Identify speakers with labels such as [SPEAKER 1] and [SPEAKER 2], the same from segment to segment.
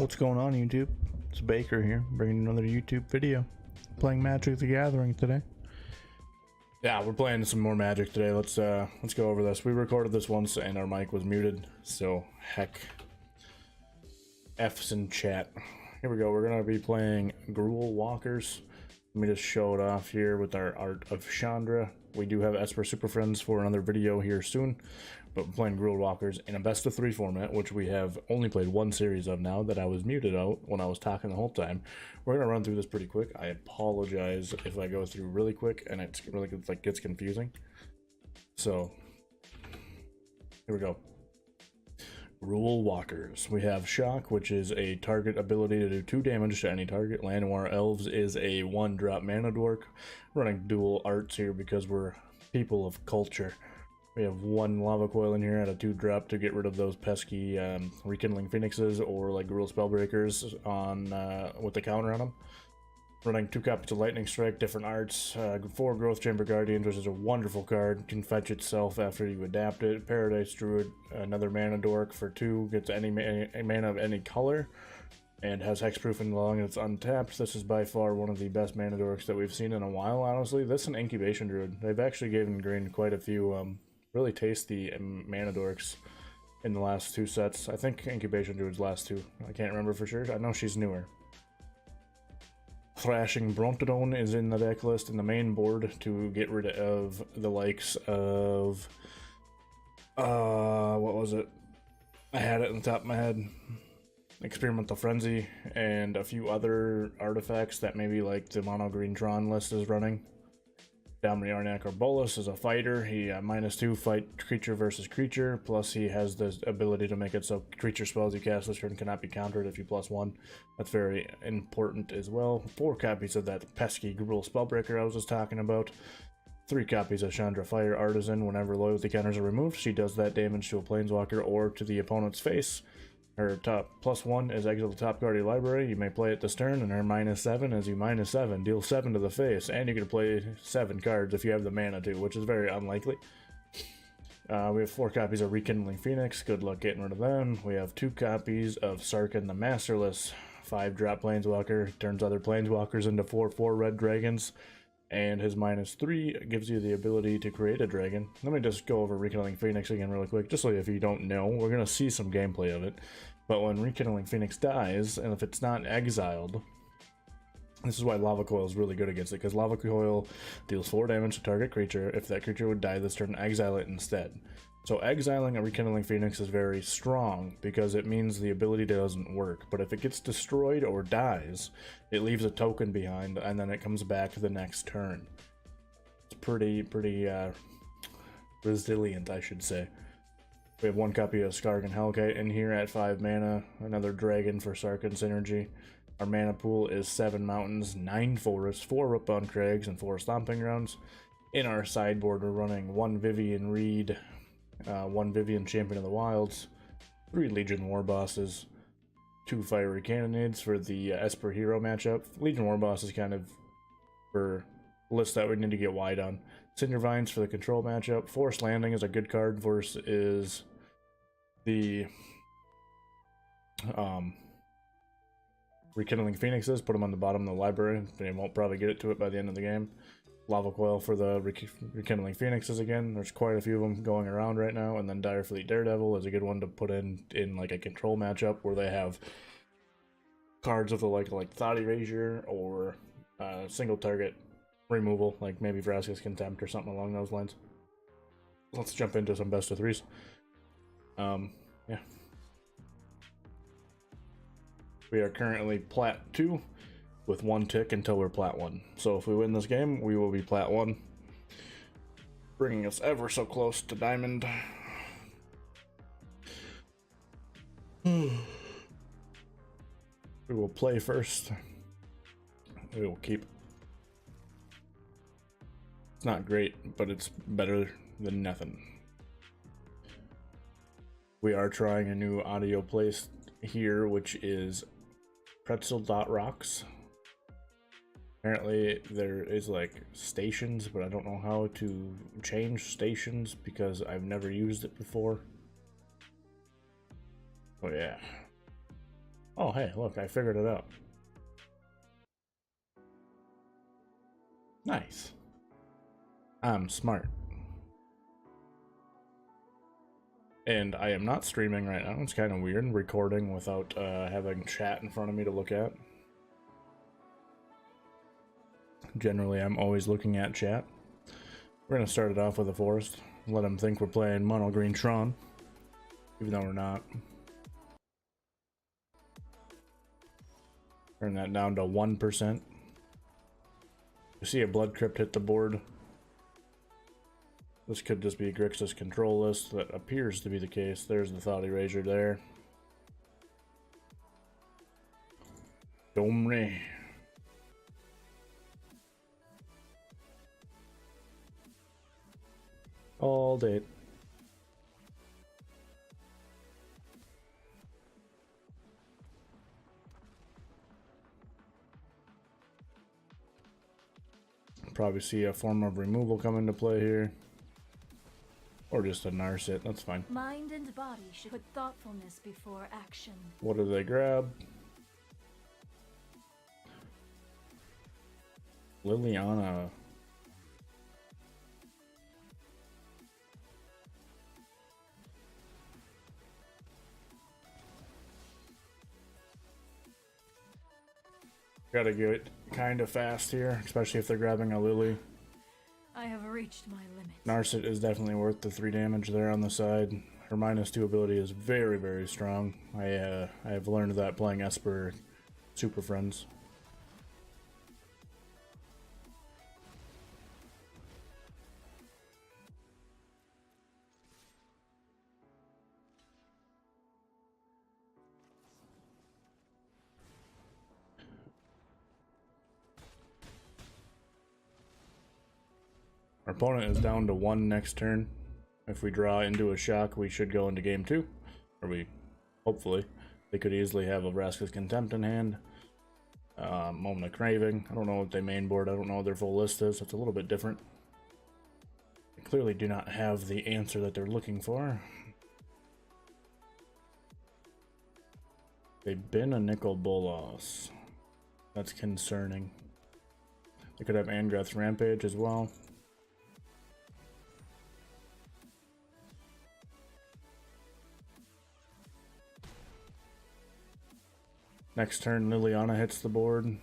[SPEAKER 1] What's going on, YouTube? It's Baker here, bringing another YouTube video. Playing Magic the Gathering today. Yeah, we're playing some more Magic today. Let's go over this. We recorded this once and our mic was muted, so heck. F's in chat. Here we go. We're gonna be playing Gruul Walkers. Let me just show it off here with our art of Chandra. We do have Esper Super Friends for another video here soon, but we're playing Gruul Walkers in a best of 3 format, which we have only played one series of now that I was muted out when I was talking the whole time. We're gonna run through this pretty quick. I apologize if I go through really quick and it's really gets confusing. So here we go. Gruul Walkers. We have Shock, which is a target ability to do 2 damage to any target. Llanowar Elves is a 1-drop mana dork. Running dual arts here because we're people of culture. We have 1 Lava Coil in here at a 2-drop to get rid of those pesky Rekindling Phoenixes or like Gruul Spellbreakers on with the counter on them. Running 2 copies of Lightning Strike, different arts, 4 Growth Chamber Guardians, which is a wonderful card, can fetch itself after you adapt it. Paradise Druid, another mana dork for 2, gets any mana of any color, and has hexproof and long and it's untapped. This is by far one of the best mana dorks that we've seen in a while, honestly. This and Incubation Druid. They've actually given green quite a few really tasty mana dorks in the last 2 sets. I think Incubation Druid's last 2. I can't remember for sure. I know she's newer. Thrashing Brontodon is in the deck list in the main board to get rid of the likes of what was it? I had it on the top of my head. Experimental Frenzy and a few other artifacts that maybe like the mono green Tron list is running. Domri Arbolus is a fighter. He -2 fight creature versus creature, plus he has the ability to make it so creature spells you cast this turn cannot be countered if you +1. That's very important as well. 4 copies of that pesky Gruul Spellbreaker I was just talking about. 3 copies of Chandra Fire Artisan. Whenever loyalty counters are removed, she does that damage to a planeswalker or to the opponent's face. Her top +1 is exile the top card of your library. You may play it this turn, and her -7 is you -7. Deal 7 to the face, and you can play 7 cards if you have the mana to, which is very unlikely. We have 4 copies of Rekindling Phoenix. Good luck getting rid of them. We have 2 copies of Sarkhan the Masterless. 5-drop planeswalker. Turns other planeswalkers into 4/4 red dragons. And his -3 gives you the ability to create a dragon. Let me just go over Rekindling Phoenix again really quick, just so if you don't know, we're going to see some gameplay of it. But when Rekindling Phoenix dies, and if it's not exiled, this is why Lava Coil is really good against it, because Lava Coil deals 4 damage to target creature. If that creature would die this turn, exile it instead. So exiling a Rekindling Phoenix is very strong because it means the ability doesn't work. But if it gets destroyed or dies, it leaves a token behind and then it comes back the next turn. It's pretty resilient, I should say. We have 1 copy of Sarkhan Hellkite in here at 5 mana, another dragon for Sarkhan synergy. Our mana pool is 7 mountains, 9 forests, 4 Rookbound Crags, and 4 Stomping Grounds. In our sideboard, we're running 1 Vivian Reed, 1 Vivian Champion of the Wilds, 3 Legion War Bosses, 2 Fiery Cannonades for the Esper Hero matchup. Legion War Boss is kind of for lists that we need to get wide on. Cinder Vines for the control matchup. Forest Landing is a good card versus the Rekindling Phoenixes. Put them on the bottom of the library. They won't probably get it to it by the end of the game. Lava Coil for the Rekindling Phoenixes again. There's quite a few of them going around right now. And then Dire Fleet Daredevil is a good one to put in like a control matchup where they have cards of the like Thought Erasure or single target removal, like maybe Vraska's Contempt or something along those lines. Let's jump into some best of 3s. Yeah. We are currently Plat 2. With 1 tick until we're Plat 1. So if we win this game, we will be Plat 1. Bringing us ever so close to Diamond. We will play first. We will keep. It's not great, but it's better than nothing. We are trying a new audio place here, which is Pretzel.rocks. Apparently there is like stations, but I don't know how to change stations because I've never used it before. Oh yeah. Oh, hey, look, I figured it out. Nice. I'm smart. And I am not streaming right now. It's kind of weird recording without having chat in front of me to look at. Generally, I'm always looking at chat. We're going to start it off with a forest. Let them think we're playing Mono Green Tron, even though we're not. Turn that down to 1%. You see a Blood Crypt hit the board. This could just be Grixis control list. That appears to be the case. There's the Thought Erasure there. Domri. All day. Probably see a form of removal come into play here. Or just a Narset, that's fine.
[SPEAKER 2] Mind and body should put thoughtfulness before action.
[SPEAKER 1] What do they grab? Liliana. Gotta get kind of fast here, especially if they're grabbing a Lily.
[SPEAKER 2] I have reached my limit.
[SPEAKER 1] Narset is definitely worth the 3 damage there on the side. Her -2 ability is very, very strong. I have learned that playing Esper Super Friends. Our opponent is down to 1 next turn. If we draw into a shock, we should go into game 2. Or hopefully. They could easily have a Vraska's Contempt in hand. Moment of Craving. I don't know what they main board. I don't know what their full list is. It's a little bit different. They clearly do not have the answer that they're looking for. They've been a Nicol Bolas. That's concerning. They could have Angrath's Rampage as well. Next turn, Liliana hits the board.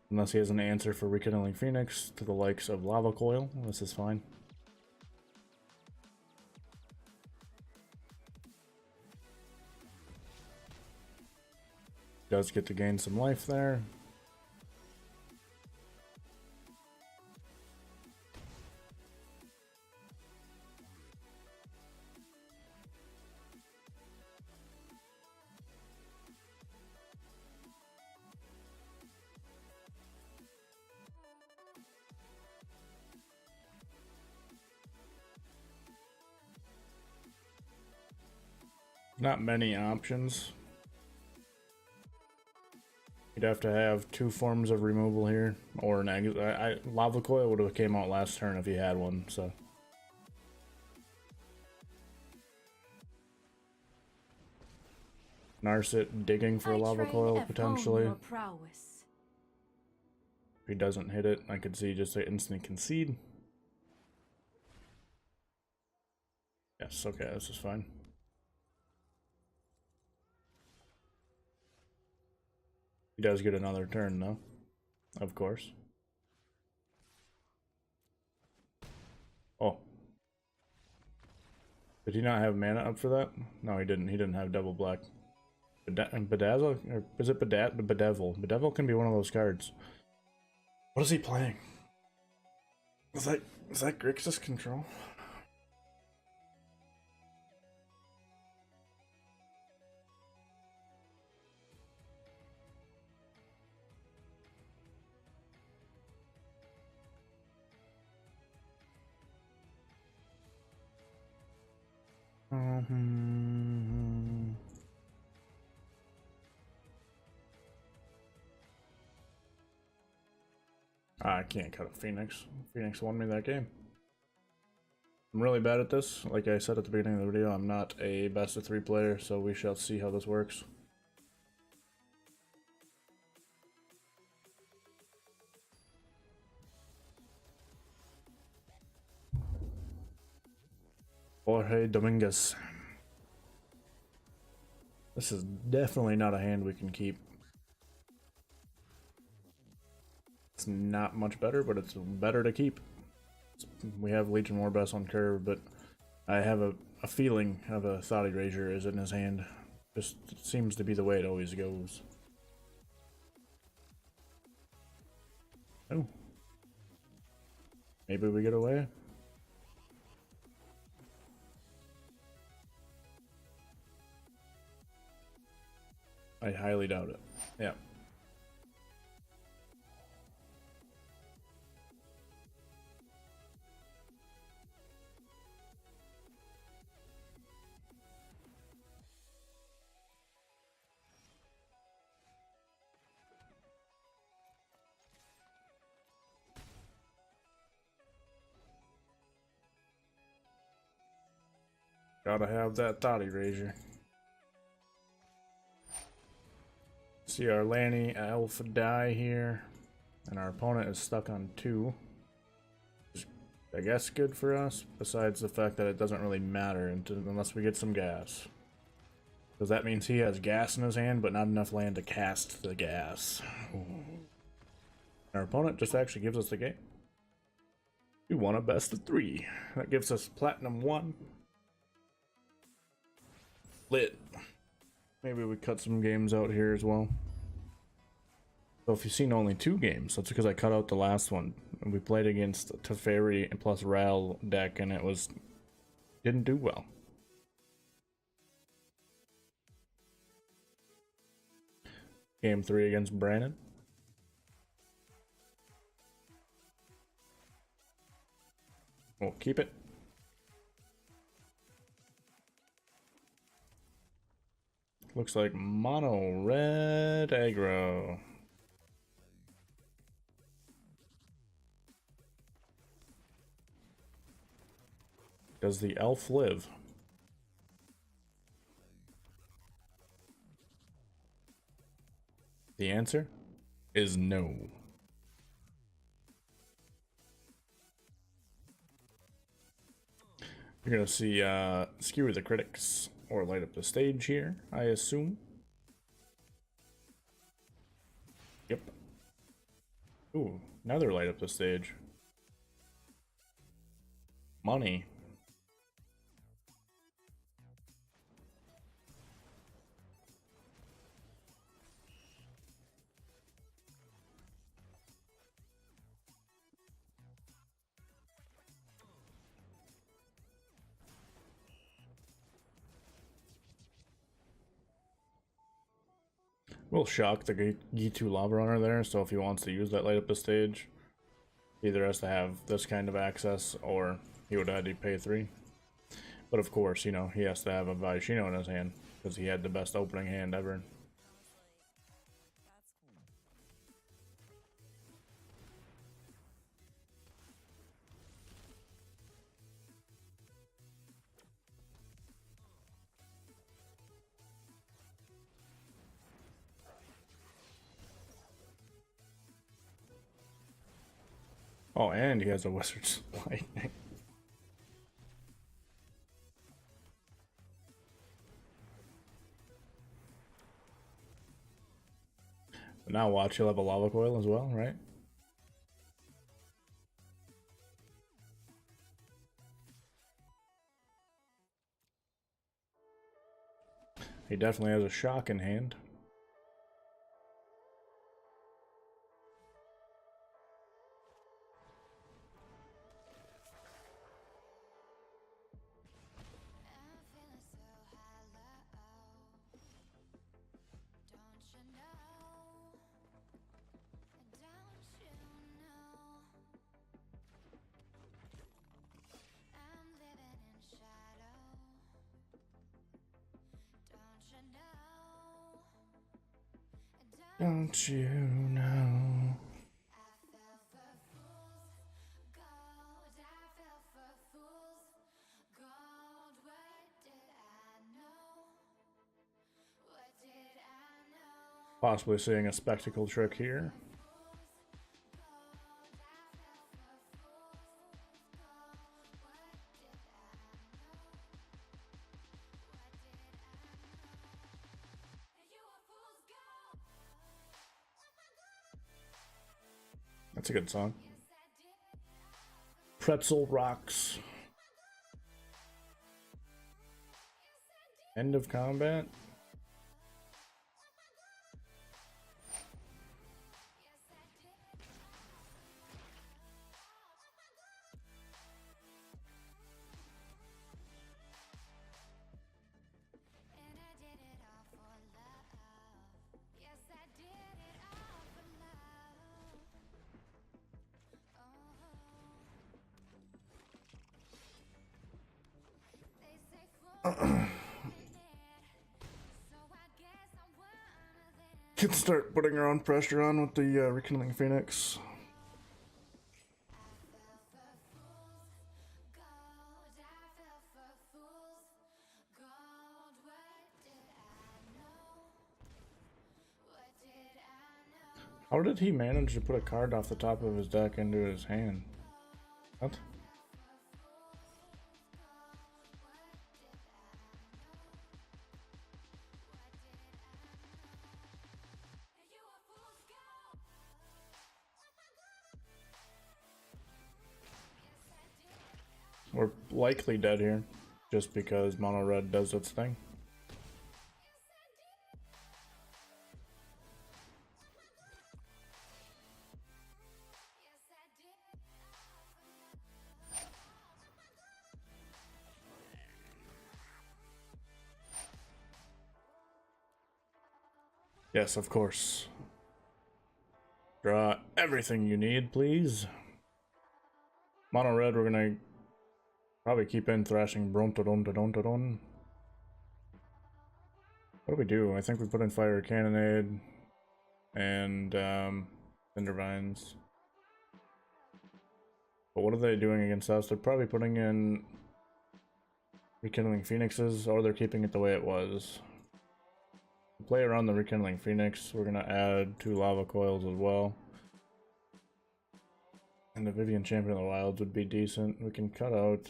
[SPEAKER 1] Unless he has an answer for Rekindling Phoenix to the likes of Lava Coil, this is fine. Does get to gain some life there. Not many options. You'd have to have 2 forms of removal here, or an exit. Lava Coil would have came out last turn if he had one, so. Narset digging for a Lava Coil, potentially. If he doesn't hit it, I could see just an instant concede. Yes, okay, this is fine. He does get another turn, though. Of course. Oh. Did he not have mana up for that? No, he didn't. He didn't have double black. Bedazzle? Or is it Bedevil? Bedevil can be one of those cards. What is he playing? Is that Grixis control? I can't cut a Phoenix. Phoenix won me that game. I'm really bad at this. Like I said at the beginning of the video, I'm not a best of 3 player, so we shall see how this works. Jorge Dominguez. This is definitely not a hand we can keep. It's not much better, but it's better to keep. We have Legion Warbest on curve, but I have a feeling of a Thought Erasure is in his hand. Just seems to be the way it always goes. Oh. Maybe we get away? I highly doubt it. Yeah. Gotta have that Thought Erasure. See our Lanny Elf die here, and our opponent is stuck on 2. I guess good for us, besides the fact that it doesn't really matter unless we get some gas. Because that means he has gas in his hand, but not enough land to cast the gas. Ooh. Our opponent just actually gives us the game. We won a best of 3. That gives us Platinum 1. Lit. Maybe we cut some games out here as well. So if you've seen only 2 games, that's because I cut out the last one. We played against Teferi and plus Ral deck, and it didn't do well. Game 3 against Brandon. We'll keep it. Looks like mono red aggro. Does the elf live? The answer is no. You're gonna see Skewer the Critics or Light Up the Stage here, I assume. Yep. Ooh, another Light Up the Stage. Money. We'll shock the G2 Lava Runner there, so if he wants to use that Light Up the Stage, he either has to have this kind of access or he would have had to pay 3. But of course, you know, he has to have a Vaishino in his hand because he had the best opening hand ever. Oh, and he has a Wizard's Lightning. Now watch, he'll have a Lava Coil as well, right? He definitely has a shock in hand. Don't you know? Possibly seeing a spectacle trick here. That's a good song. Pretzel Rocks. End of combat. Can start putting her own pressure on with the Rekindling Phoenix. How did he manage to put a card off the top of his deck into his hand? What? We're likely dead here, just because mono red does its thing. Yes, of course. Draw everything you need, please. Mono red, we're gonna probably keep in thrashing Brontodon. What do we do? I think we put in Fire Cannonade and Cinder Vines. But what are they doing against us? They're probably putting in Rekindling Phoenixes, or they're keeping it the way it was. Play around the Rekindling Phoenix. We're gonna add 2 Lava Coils as well. And the Vivian Champion of the Wilds would be decent. We can cut out...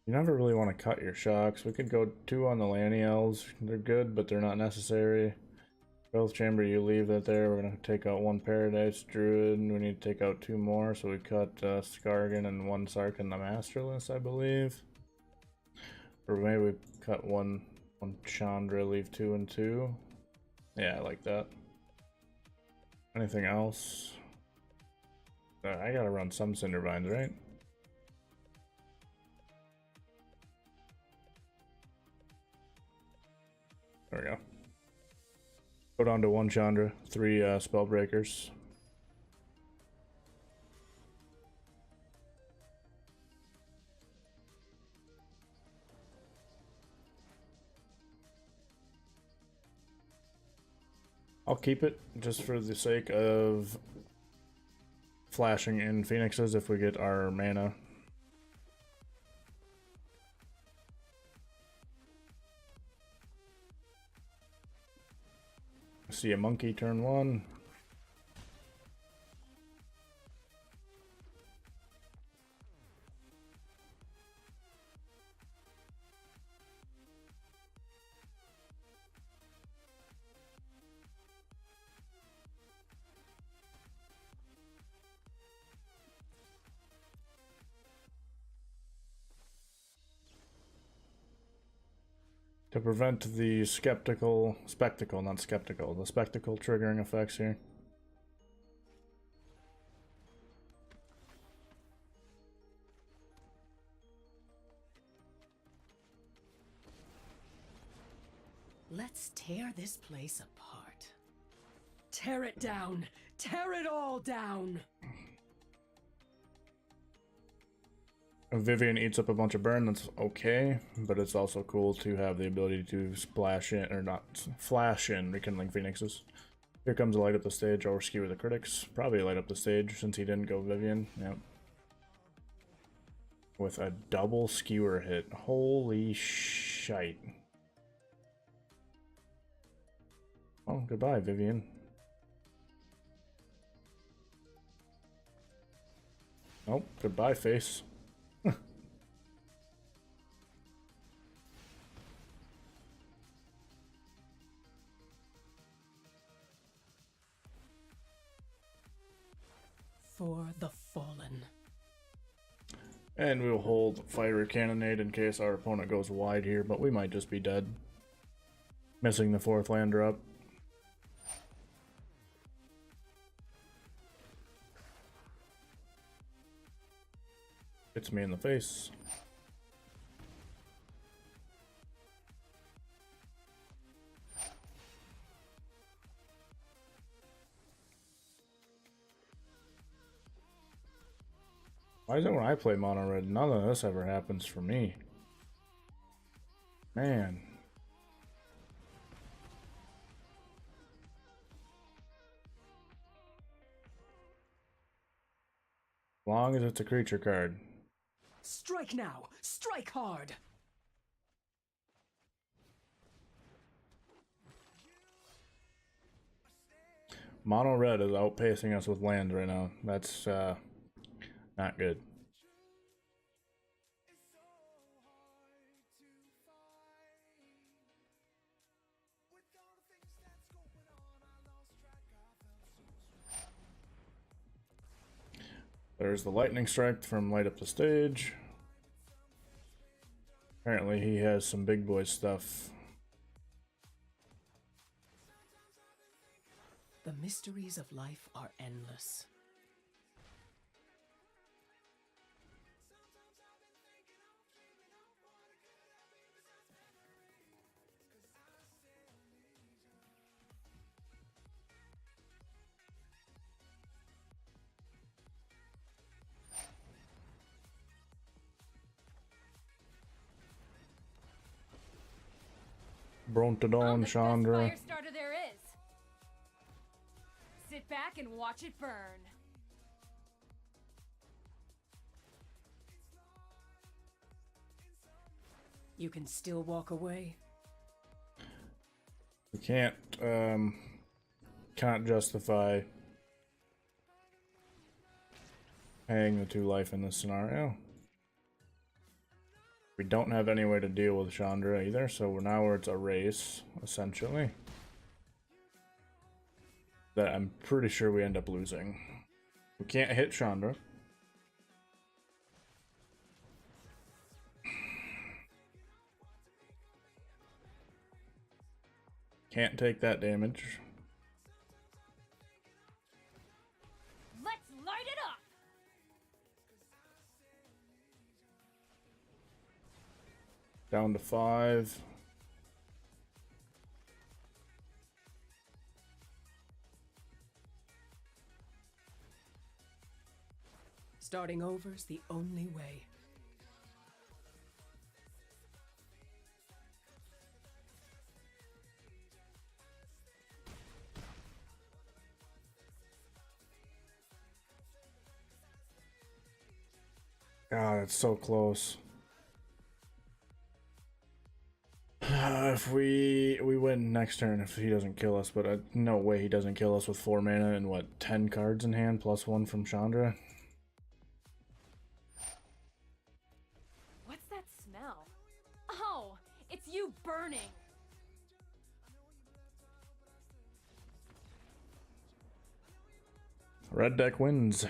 [SPEAKER 1] you never really want to cut your shocks. We could go 2 on the Laniels. They're good, but they're not necessary. Growth Chamber, you leave that there. We're going to take out 1 Paradise Druid. We need to take out 2 more, so we cut Skargan and 1 Sarkhan the Masterless, I believe. Or maybe we cut one Chandra, leave 2 and 2. Yeah, I like that. Anything else? I gotta run some Cinder Vines, right? There we go. Go down to 1 Chandra, 3 Spellbreakers. I'll keep it just for the sake of flashing in Phoenixes if we get our mana. I see a monkey turn 1. To prevent the the spectacle triggering effects here.
[SPEAKER 3] Let's tear this place apart. Tear it down! Tear it all down!
[SPEAKER 1] Vivian eats up a bunch of burn, that's okay, but it's also cool to have the ability to splash in, or not, flash in Rekindling Phoenixes. Here comes a light up the stage, or skewer the critics. Probably light up the stage since he didn't go Vivian, yep. With a double skewer hit. Holy shite. Oh, goodbye, Vivian. Oh, goodbye, face.
[SPEAKER 3] For the fallen.
[SPEAKER 1] And we'll hold Fiery Cannonade in case our opponent goes wide here, but we might just be dead. Missing the 4th land drop. Hits me in the face. Why is it when I play mono red, none of this ever happens for me? Man. As long as it's a creature card.
[SPEAKER 3] Strike now! Strike hard!
[SPEAKER 1] Mono red is outpacing us with lands right now. That's not good. There's the lightning strike from Light Up the Stage. Apparently he has some big boy stuff.
[SPEAKER 3] The mysteries of life are endless.
[SPEAKER 2] I'm the
[SPEAKER 1] Chandra.
[SPEAKER 2] best fire starter there is. Sit back and watch it burn.
[SPEAKER 3] You can still walk away.
[SPEAKER 1] We can't justify paying the 2 life in this scenario. We don't have any way to deal with Chandra either, so now it's a race, essentially. That I'm pretty sure we end up losing. We can't hit Chandra. Can't take that damage.
[SPEAKER 2] Let's light it up!
[SPEAKER 1] Down to 5.
[SPEAKER 3] Starting over's the only way.
[SPEAKER 1] God, it's so close. If we win next turn if he doesn't kill us, but no way he doesn't kill us with 4 mana and what, 10 cards in hand plus 1 from Chandra.
[SPEAKER 2] What's that smell? Oh, it's you burning.
[SPEAKER 1] Red deck wins.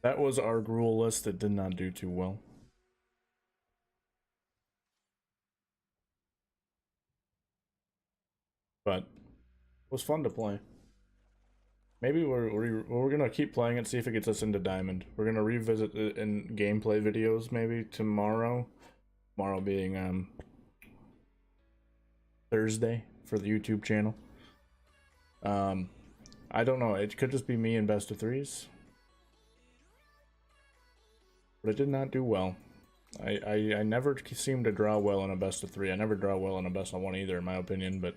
[SPEAKER 1] That was our Gruul list that did not do too well. But it was fun to play. Maybe we're gonna keep playing it, see if it gets us into Diamond. We're gonna revisit it in gameplay videos maybe tomorrow. Tomorrow being Thursday for the YouTube channel. I don't know. It could just be me in best of 3s. But it did not do well. I never seem to draw well in a best of 3. I never draw well in a best of 1 either, in my opinion, but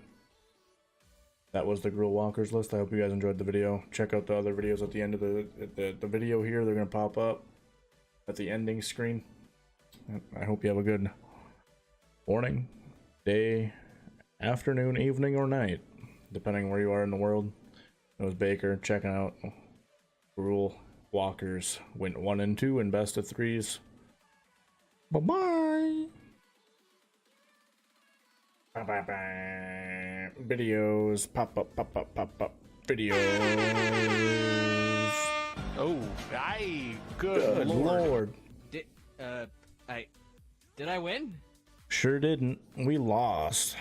[SPEAKER 1] that was the Gruul Walkers list. I hope you guys enjoyed the video. Check out the other videos at the end of the video here. They're going to pop up at the ending screen. I hope you have a good morning, day, afternoon, evening, or night, depending where you are in the world. It was Baker checking out Gruul Walkers. Went 1 and 2 in best of 3s. Bye bye. Bye bye bye. Videos pop up. Videos.
[SPEAKER 4] Oh, good
[SPEAKER 1] Lord.
[SPEAKER 4] Did I win?
[SPEAKER 1] Sure didn't. We lost.